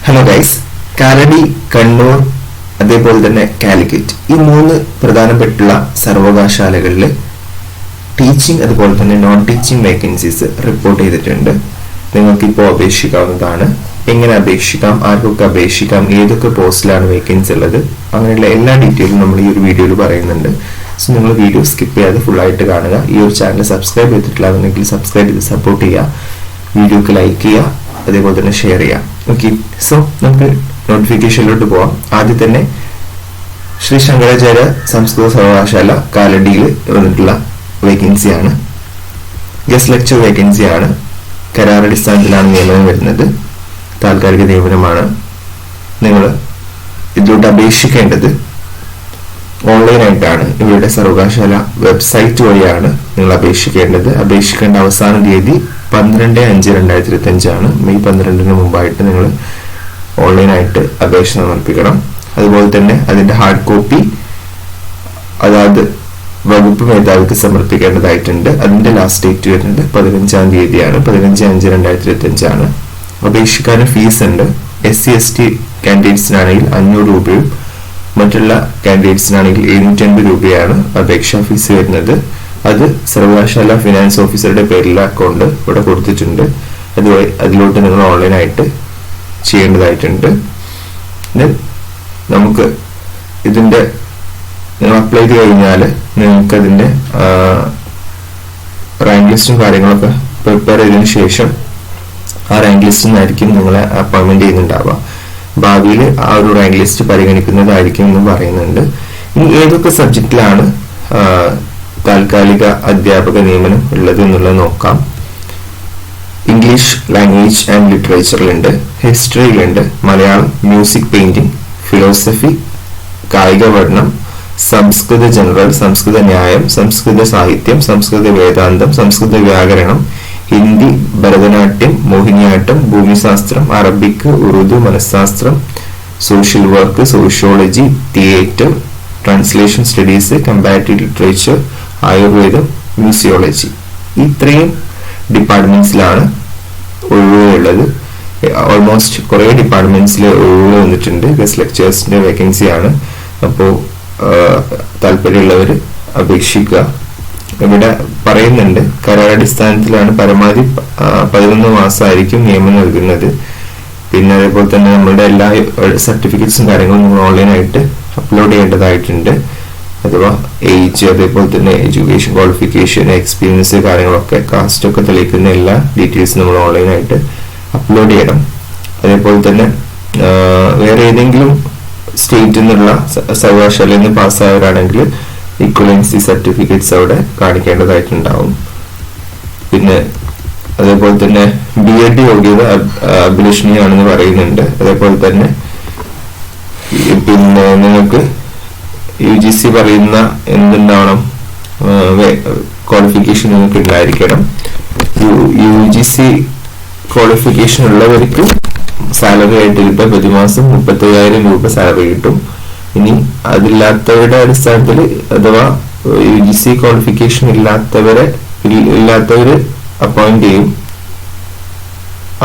Hello guys, Kalady, Kannur, അതേപോലെ തന്നെ കാലിക്കറ്റ് ഈ മൂന്ന് പ്രധാനപ്പെട്ടുള്ള സർവകലാശാലകളിൽ ടീച്ചിങ് അതുപോലെ തന്നെ നോൺ ടീച്ചിങ് വേക്കൻസീസ് റിപ്പോർട്ട് ചെയ്തിട്ടുണ്ട്. നിങ്ങൾക്കിപ്പോൾ അപേക്ഷിക്കാവുന്നതാണ്. എങ്ങനെ അപേക്ഷിക്കാം, ആർക്കൊക്കെ അപേക്ഷിക്കാം, ഏതൊക്കെ പോസ്റ്റിലാണ് വേക്കൻസി ഉള്ളത്, അങ്ങനെയുള്ള എല്ലാ ഡീറ്റെയിലും നമ്മൾ ഈ ഒരു വീഡിയോയിൽ പറയുന്നുണ്ട്. സോ നിങ്ങൾ വീഡിയോ സ്കിപ്പ് ചെയ്യാതെ ഫുള്ളായിട്ട് കാണുക. ഈ ഒരു ചാനൽ സബ്സ്ക്രൈബ് ചെയ്തിട്ടില്ലാന്നുണ്ടെങ്കിൽ സബ്സ്ക്രൈബ് ചെയ്ത് സപ്പോർട്ട് ചെയ്യുക, വീഡിയോക്ക് ലൈക്ക് ചെയ്യുക, അതേപോലെ തന്നെ ഷെയർ ചെയ്യാം. ഓക്കെ, സോ നമുക്ക് നോട്ടിഫിക്കേഷനിലോട്ട് പോവാം. ആദ്യം തന്നെ ശ്രീ ശങ്കരാചാര്യ സംസ്കൃത സർവകലാശാല കാലടിയിൽ വന്നിട്ടുള്ള വേക്കൻസിയാണ്. ഗസ്റ്റ് ലെക്ചർ വേക്കൻസിയാണ്. കരാറടിസ്ഥാനത്തിലാണ് നിയമനം വരുന്നത്. താൽക്കാലിക നിയമനമാണ്. നിങ്ങൾ ഇതിലോട്ട് അപേക്ഷിക്കേണ്ടത് ഓൺലൈനായിട്ടാണ്. ഇവരുടെ സർവകലാശാല വെബ്സൈറ്റ് വഴിയാണ് നിങ്ങൾ അപേക്ഷിക്കേണ്ടത്. അപേക്ഷിക്കേണ്ട അവസാന തീയതി 12/5/2025 മെയ് 12 മുമ്പായിട്ട് നിങ്ങൾ ഓൺലൈനായിട്ട് അപേക്ഷ സമർപ്പിക്കണം. അതുപോലെ തന്നെ അതിന്റെ ഹാർഡ് കോപ്പി അതാത് വകുപ്പ് മേധാവിക്ക് സമർപ്പിക്കേണ്ടതായിട്ടുണ്ട്. അതിന്റെ ലാസ്റ്റ് ഡേറ്റ് വരുന്നത് 15-ാം തീയതിയാണ്. 15/5/2025. അപേക്ഷിക്കാൻ ഫീസ് ഉണ്ട്. SC/ST കാൻഡിഡേറ്റ്സിനാണെങ്കിൽ 500 രൂപയും മറ്റുള്ള കാൻഡിഡേറ്റ്സിനാണെങ്കിൽ 750 രൂപയാണ് അപേക്ഷാ ഫീസ് വരുന്നത്. അത് സർവകലാശാല ഫിനാൻസ് ഓഫീസറുടെ പേരിലെ അക്കൗണ്ട് ഇവിടെ കൊടുത്തിട്ടുണ്ട്. അതിലോട്ട് നിങ്ങൾ ഓൺലൈനായിട്ട് ചെയ്യേണ്ടതായിട്ടുണ്ട്. നമുക്ക് ഇതിന്റെ നിങ്ങൾ അപ്ലൈ ചെയ്ത് കഴിഞ്ഞാൽ നിങ്ങൾക്ക് അതിന്റെ റാങ്ക് ലിസ്റ്റും കാര്യങ്ങളൊക്കെ പ്രിപ്പയർ ചെയ്തതിനു ശേഷം ആ റാങ്ക് ലിസ്റ്റിൽ നിന്നായിരിക്കും നിങ്ങളെ അപ്പോയിന്റ്മെന്റ് ചെയ്യുന്നുണ്ടാവുക. ഭാവിയിൽ ആ ഒരു റാങ്ക് ലിസ്റ്റ് പരിഗണിക്കുന്നതായിരിക്കും എന്നും പറയുന്നുണ്ട്. ഇനി ഏതൊക്കെ സബ്ജക്റ്റിലാണ് താൽക്കാലിക അധ്യാപക നിയമനം ഉള്ളത് എന്നുള്ളത് നോക്കാം. ഇംഗ്ലീഷ് ലാംഗ്വേജ് ആൻഡ് ലിറ്ററേച്ചറിലുണ്ട്, ഹിസ്റ്ററിയിലുണ്ട്, മലയാളം, മ്യൂസിക്, പെയിന്റിംഗ്, ഫിലോസഫി, കായിക പഠനം, സംസ്കൃത ജനറൽ, സംസ്കൃത ന്യായം, സംസ്കൃത സാഹിത്യം, സംസ്കൃത വേദാന്തം, സംസ്കൃത വ്യാകരണം, ഹിന്ദി, ഭരതനാട്യം, മോഹിനിയാട്ടം, ഭൂമിശാസ്ത്രം, അറബിക്, ഉറുദു, മനഃശാസ്ത്രം, social work, sociology, theatre, translation studies, comparative literature, ആയുർവേദം, മ്യൂസിയോളജി. ഇത്രയും ഡിപ്പാർട്ട്മെന്റ്സിലാണ് ഒഴിവുള്ളത്. ഓൾമോസ്റ്റ് കുറെ ഡിപ്പാർട്ട്മെന്റ്സിൽ ഒഴിവ് വന്നിട്ടുണ്ട്. ഗസ്റ്റ് ലെക്ചേഴ്സിന്റെ വേക്കൻസിയാണ്. അപ്പോൾ താല്പര്യമുള്ളവർ അപേക്ഷിക്കുക. ഇവിടെ പറയുന്നുണ്ട് കരാറടിസ്ഥാനത്തിലാണ്. പരമാവധി 11 മാസമായിരിക്കും നിയമനം നൽകുന്നത്. പിന്നെ അതേപോലെ തന്നെ നമ്മുടെ എല്ലാ സർട്ടിഫിക്കറ്റ്സും കാര്യങ്ങളും നമ്മൾ ഓൺലൈനായിട്ട് അപ്ലോഡ് ചെയ്യേണ്ടതായിട്ടുണ്ട്. അഥവാ ഏജ്, അതേപോലെ തന്നെ എഡ്യൂക്കേഷൻ ക്വാളിഫിക്കേഷൻ, എക്സ്പീരിയൻസ് കാര്യങ്ങളൊക്കെ, കാസ്റ്റ് ഒക്കെ തെളിയിക്കുന്ന എല്ലാ ഡീറ്റെയിൽസും നമ്മൾ ഓൺലൈനായിട്ട് അപ്ലോഡ് ചെയ്യണം. അതേപോലെ തന്നെ വേറെ ഏതെങ്കിലും സ്റ്റേറ്റിൽ നിന്നുള്ള സർവകലാശാലയിൽ നിന്ന് പാസ്സായവരാണെങ്കിൽ ഇക്വലൻസി സർട്ടിഫിക്കറ്റ്സ് അവിടെ കാണിക്കേണ്ടതായിട്ടുണ്ടാവും. പിന്നെ അതേപോലെ തന്നെ B.Ed യോഗ്യത അഭിലഷണീയമാണെന്ന് പറയുന്നുണ്ട്. അതേപോലെ തന്നെ പിന്നെ നിങ്ങൾക്ക് UGC പറയുന്ന എന്തുണ്ടാവണം, ക്വാളിഫിക്കേഷൻ നിങ്ങൾക്ക് ഉണ്ടായിരിക്കണം. UGC ക്വാളിഫിക്കേഷൻ ഉള്ളവർക്ക് സാലറി ആയിട്ട് കിട്ടുക പ്രതിമാസം 35,000 രൂപ സാലറി കിട്ടും. ഇനി അതില്ലാത്തവരുടെ അടിസ്ഥാനത്തിൽ അഥവാ UGC ക്വാളിഫിക്കേഷൻ ഇല്ലാത്തവര് അപ്പോയിന്റ് ചെയ്യും.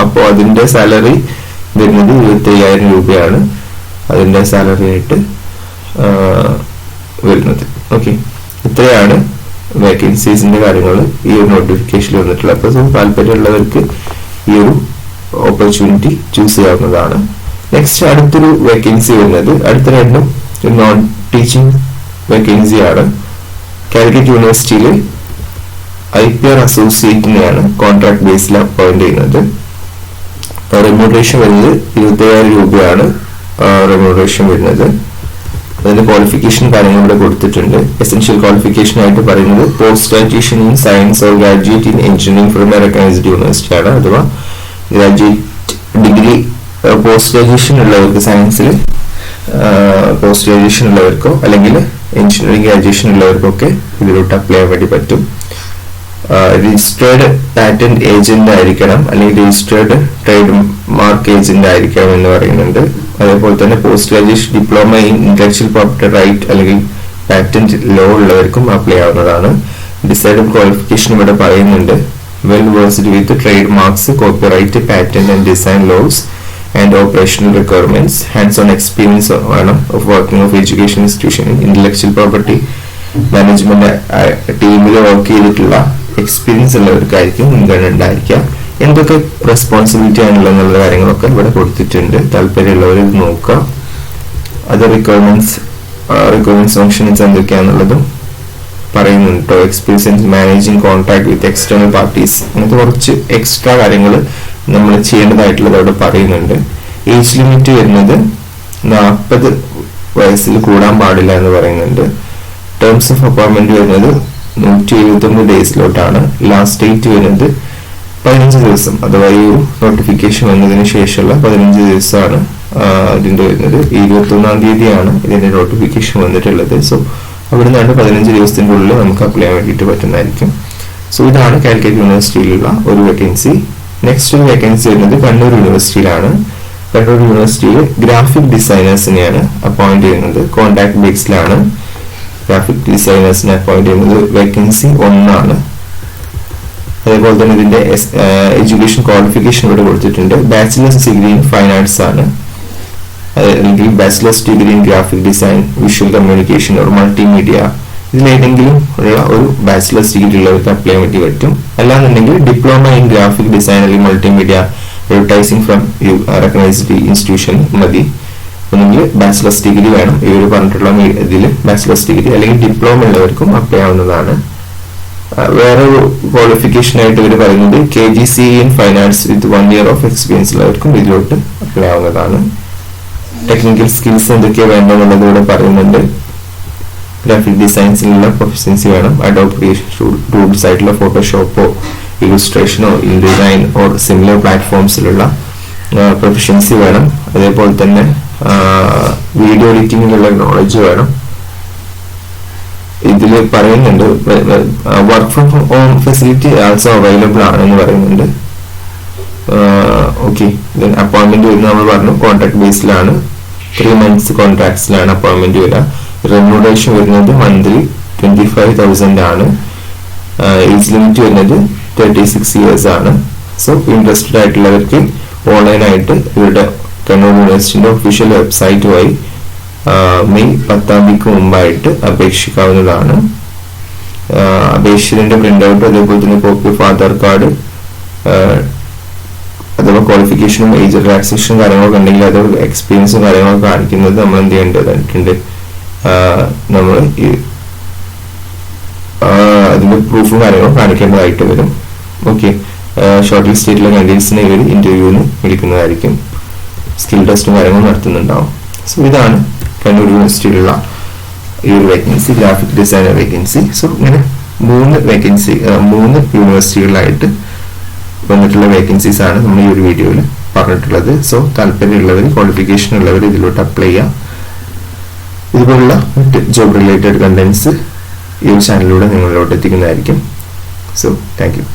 അപ്പോൾ അതിന്റെ സാലറി വരുന്നത് 25,000 രൂപയാണ് അതിന്റെ സാലറി ആയിട്ട് വരുന്നത്. ഓക്കെ, ഇത്രയാണ് വേക്കൻസീസിന്റെ കാര്യങ്ങൾ ഈ ഒരു നോട്ടിഫിക്കേഷനിൽ വന്നിട്ടുള്ളത്. അപ്പോൾ താല്പര്യമുള്ളവർക്ക് ഈ ഒരു ഓപ്പർച്യൂണിറ്റി ചൂസ് ചെയ്യാവുന്നതാണ്. നെക്സ്റ്റ് അടുത്തൊരു വേക്കൻസി വരുന്നത്, അടുത്ത രണ്ടും നോൺ ടീച്ചിങ് വേക്കൻസിയാണ്. കാലിക്കറ്റ് യൂണിവേഴ്സിറ്റിയിൽ IPR അസോസിയേറ്റിനെയാണ് കോൺട്രാക്ട് ബേസിൽ അപ്പോയിന്റ് ചെയ്യുന്നത്. റെമ്യൂണറേഷൻ വരുന്നത് 25,000 രൂപയാണ് റെമ്യൂണറേഷൻ വരുന്നത്. അതിന്റെ ക്വാളിഫിക്കേഷൻ കാര്യങ്ങൾ ഇവിടെ കൊടുത്തിട്ടുണ്ട്. എസെൻഷ്യൽ ക്വാളിഫിക്കേഷൻ ആയിട്ട് പറയുന്നത് post graduation in science or graduate in engineering from A recognised university ആണ്. അഥവാ ഗ്രാജുവേറ്റ് ഡിഗ്രി പോസ്റ്റ് ഗ്രാജുവേഷൻ ഉള്ളവർക്ക്, സയൻസിൽ പോസ്റ്റ് ഗ്രാജുവേഷൻ ഉള്ളവർക്കോ അല്ലെങ്കിൽ എഞ്ചിനീയറിംഗ് ഗ്രാജുവേഷൻ ഉള്ളവർക്കൊക്കെ ഇതിലോട്ട് അപ്ലൈ ചെയ്യാൻ വേണ്ടി പറ്റും. രജിസ്റ്റേർഡ് പാറ്റന്റ് ഏജന്റ് ആയിരിക്കണം അല്ലെങ്കിൽ രജിസ്റ്റേർഡ് ട്രേഡ് മാർക്ക് ഏജന്റ് ആയിരിക്കണം എന്ന് പറയുന്നുണ്ട്. അതേപോലെ തന്നെ post graduation diploma in intellectual property right അല്ലെങ്കിൽ പാറ്റന്റ് ലോ ഉള്ളവർക്കും അപ്ലൈ ആവുന്നതാണ്. ഡിസൈഡഡ് ക്വാളിഫിക്കേഷൻ ഇവിടെ പറയുന്നുണ്ട്. Well versed with trade marks, copyright, patent and design laws, and operational requirements. Hands on experience വേണം of working of education institution. Intellectual property management ടീമിൽ work ചെയ്തിട്ടുള്ള experience ഉള്ളവർക്കായിരിക്കും മുൻഗണന ഉണ്ടായിരിക്കുക. എന്തൊക്കെ റെസ്പോൺസിബിലിറ്റി ആണുള്ള കാര്യങ്ങളൊക്കെ ഇവിടെ കൊടുത്തിട്ടുണ്ട്. താല്പര്യമുള്ളവർ ഇത് നോക്കുക. അത് റിക്വയർമെന്റ്സ് ഫങ്ഷൻസ് എന്തൊക്കെയാണെന്നുള്ളതും പറയുന്നുണ്ട് കേട്ടോ. എക്സ്പീരിയൻസ് മാനേജിങ് കോൺടാക്ട് വിത്ത് എക്സ്റ്റേണൽ പാർട്ടീസ്, അങ്ങനത്തെ കുറച്ച് എക്സ്ട്രാ കാര്യങ്ങൾ നമ്മൾ ചെയ്യേണ്ടതായിട്ടുള്ളത് അവിടെ പറയുന്നുണ്ട്. ഏജ് ലിമിറ്റ് വരുന്നത് 40 വയസ്സിൽ കൂടാൻ പാടില്ല എന്ന് പറയുന്നുണ്ട്. ടേംസ് ഓഫ് അപ്പോയിന്റ്മെന്റ് വരുന്നത് 179 ഡേയ്സിലോട്ടാണ്. ലാസ്റ്റ് ഡേറ്റ് വരുന്നത് 15 ദിവസം, അഥവാ ഈ നോട്ടിഫിക്കേഷൻ വന്നതിന് ശേഷമുള്ള 15 ദിവസമാണ് ഇതിന്റെ വരുന്നത്. 21-ാം തീയതിയാണ് ഇതിന്റെ നോട്ടിഫിക്കേഷൻ വന്നിട്ടുള്ളത്. സോ അവിടെ നിന്നാണ് 15 ദിവസത്തിന്റെ ഉള്ളിൽ നമുക്ക് അപ്ലൈ ചെയ്യാൻ വേണ്ടിയിട്ട് പറ്റുന്നതായിരിക്കും. സോ ഇതാണ് കാലിക്കറ്റ് യൂണിവേഴ്സിറ്റിയിലുള്ള ഒരു വേക്കൻസി. നെക്സ്റ്റ് ഒരു വേക്കൻസി വരുന്നത് കണ്ണൂർ യൂണിവേഴ്സിറ്റിയിലാണ്. കണ്ണൂർ യൂണിവേഴ്സിറ്റിയിൽ ഗ്രാഫിക് ഡിസൈനേഴ്സിനെയാണ് അപ്പോയിന്റ് ചെയ്യുന്നത്. കോൺട്രാക്ട് ബേസിലാണ് ഗ്രാഫിക് ഡിസൈനേഴ്സിനെ അപ്പോയിന്റ് ചെയ്യുന്നത്. വേക്കൻസി 1 ആണ്. അതേപോലെ തന്നെ ഇതിന്റെ എഡ്യൂക്കേഷൻ ക്വാളിഫിക്കേഷൻ ഇവിടെ കൊടുത്തിട്ടുണ്ട്. Bachelor's degree in fine arts ആണ്, അല്ലെങ്കിൽ bachelor's degree in graphic design, visual communication or multimedia. ഇതിലേതെങ്കിലും ഉള്ള ഒരു ബാച്ചിലേഴ്സ് ഡിഗ്രി ഉള്ളവർക്ക് അപ്ലൈ ചെയ്യാൻ വേണ്ടി പറ്റും. അല്ലാന്നുണ്ടെങ്കിൽ ഡിപ്ലോമ ഇൻ ഗ്രാഫിക് ഡിസൈൻ അല്ലെങ്കിൽ multimedia advertising from recognised institution മതി. ഒന്നെങ്കിൽ ബാച്ചിലേഴ്സ് ഡിഗ്രി വേണം. ഇവർ പറഞ്ഞിട്ടുള്ള ഇതിൽ ബാച്ചിലേഴ്സ് ഡിഗ്രി അല്ലെങ്കിൽ ഡിപ്ലോമ ഉള്ളവർക്കും അപ്ലൈ ആവുന്നതാണ്. വേറെ ഒരു ക്വാളിഫിക്കേഷൻ ആയിട്ട് ഇവർ പറയുന്നത് KGC in fine arts with 1 year of experience ഉള്ളവർക്കും ഇതിലോട്ട് അപ്ലൈ ആവുന്നതാണ്. ടെക്നിക്കൽ സ്കിൽസ് എന്തൊക്കെയാണ് വേണ്ടതെന്നുള്ളത് ഇവിടെ പറയുന്നുണ്ട്. ഗ്രാഫിക് ഡിസൈൻസിലുള്ള പ്രൊഫഷൻസി വേണം. അഡോബ് ക്രിയേഷൻ ടൂൾസ് ആയിട്ടുള്ള ഫോട്ടോഷോപ്പോ ഇലുസ്ട്രേഷനോ ഇൻഡിസൈൻ ഓർ സിമിലർ പ്ലാറ്റ്ഫോംസിലുള്ള പ്രൊഫഷൻസി വേണം. അതേപോലെ തന്നെ വീഡിയോ എഡിറ്റിംഗിലുള്ള നോളജ് വേണം. ഇതിൽ പറയുന്നുണ്ട് work from home facility also available ആണെന്ന് പറയുന്നുണ്ട്. ഓക്കെ, അപ്പോയിന്റ്മെന്റ് വരുന്നത് നമ്മൾ പറഞ്ഞു കോൺട്രാക്ട് ബേസിലാണ്. 3 months കോൺട്രാക്ട്സിലാണ് അപ്പോയിന്റ്മെന്റ് വരിക. റെമ്യൂണറേഷൻ വരുന്നത് മന്ത്ലി 25,000 ആണ്. ഏജ് ലിമിറ്റ് വരുന്നത് 36 years ആണ്. സോ ഇൻട്രസ്റ്റഡ് ആയിട്ടുള്ളവർക്ക് ഓൺലൈനായിട്ട് ഇവരുടെ കണ്ണൂർ യൂണിവേഴ്സിറ്റിന്റെ ഒഫീഷ്യൽ വെബ്സൈറ്റ് വഴി മെയ് 10-ാം തീയതിക്ക് മുമ്പായിട്ട് അപേക്ഷിക്കാവുന്നതാണ്. അപേക്ഷയുടെ പ്രിന്റ് ഔട്ട്, അതേപോലെ തന്നെ കോപ്പി ഓഫ് ആധാർ കാർഡ്, അഥവാ ക്വാളിഫിക്കേഷനും ഏജ് റിലാക്സേഷനും കാര്യങ്ങളൊക്കെ ഉണ്ടെങ്കിൽ അത് എക്സ്പീരിയൻസും കാര്യങ്ങളൊക്കെ കാണിക്കുന്നത് നമ്മൾ എന്ത് ചെയ്യേണ്ടതായിട്ടുണ്ട്. നമ്മൾ അതിന്റെ പ്രൂഫും കാര്യങ്ങളും കാണിക്കേണ്ടതായിട്ട് വരും. ഓക്കെ, ഷോർട്ട് ലിസ്റ്റ് ആയിട്ടുള്ള കാൻഡിഡേറ്റ്സിനെ ഇവർ ഇന്റർവ്യൂവിന് വിളിക്കുന്നതായിരിക്കും. സ്കിൽ ടെസ്റ്റും കാര്യങ്ങളും നടത്തുന്നുണ്ടാവും. സോ ഇതാണ് കണ്ണൂർ യൂണിവേഴ്സിറ്റിയിലുള്ള ഈ ഒരു vacancy, graphic designer vacancy. So ഇങ്ങനെ 3 യൂണിവേഴ്സിറ്റികളായിട്ട് വന്നിട്ടുള്ള വേക്കൻസീസ് ആണ് നമ്മൾ ഈ ഒരു വീഡിയോയിൽ പറഞ്ഞിട്ടുള്ളത്. സോ താല്പര്യമുള്ളവർ, ക്വാളിഫിക്കേഷൻ ഉള്ളവർ ഇതിലോട്ട് അപ്ലൈ ചെയ്യാം. ഇതുപോലുള്ള മറ്റ് ജോബ് റിലേറ്റഡ് കണ്ടന്റ്സ് ഈ ഒരു ചാനലിലൂടെ നിങ്ങളിലോട്ട് എത്തിക്കുന്നതായിരിക്കും. So thank U.